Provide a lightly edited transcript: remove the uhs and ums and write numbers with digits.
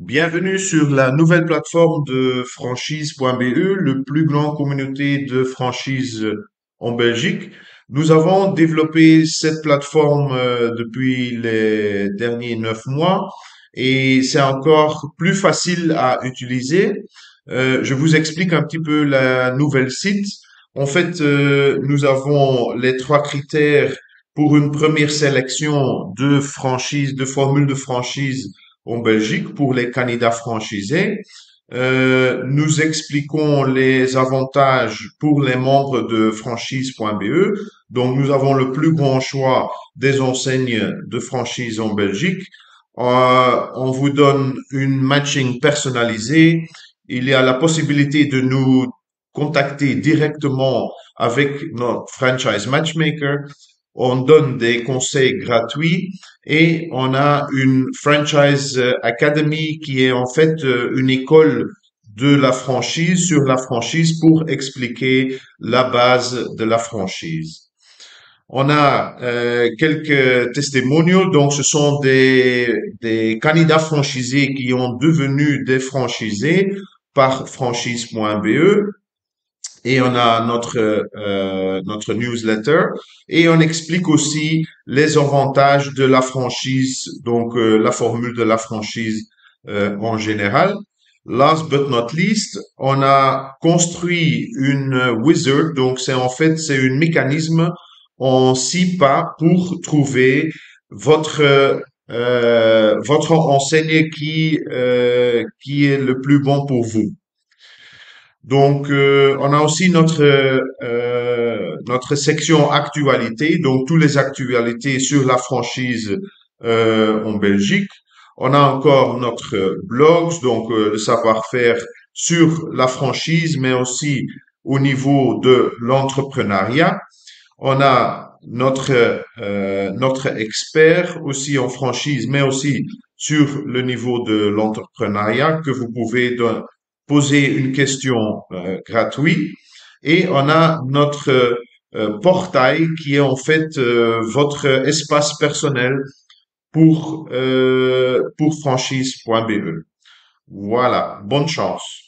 Bienvenue sur la nouvelle plateforme de franchise.be, le plus grand communauté de franchise en Belgique. Nous avons développé cette plateforme depuis les derniers 9 mois et c'est encore plus facile à utiliser. Je vous explique un petit peu la nouvelle site. En fait, nous avons les trois critères pour une première sélection de franchise, de formule de franchise en Belgique pour les candidats franchisés. Nous expliquons les avantages pour les membres de franchise.be. Donc, nous avons le plus grand choix des enseignes de franchise en Belgique. On vous donne une matching personnalisée. Il y a la possibilité de nous contacter directement avec notre franchise matchmaker. On donne des conseils gratuits et on a une franchise academy qui est en fait une école de la franchise sur la franchise pour expliquer la base de la franchise. On a quelques testimonials, donc ce sont des candidats franchisés qui ont devenu des franchisés par franchise.be et on a notre newsletter et on explique aussi les avantages de la franchise, donc la formule de la franchise en général. Last but not least, on a construit une wizard, donc c'est un mécanisme en 6 pas pour trouver votre enseigne qui est le plus bon pour vous. Donc, on a aussi notre section actualité, donc toutes les actualités sur la franchise en Belgique. On a encore notre blog, donc le savoir-faire sur la franchise, mais aussi au niveau de l'entrepreneuriat. On a notre expert aussi en franchise, mais aussi sur le niveau de l'entrepreneuriat que vous pouvez poser une question gratuite. Et on a notre portail qui est en fait votre espace personnel pour franchise.be. Voilà, bonne chance.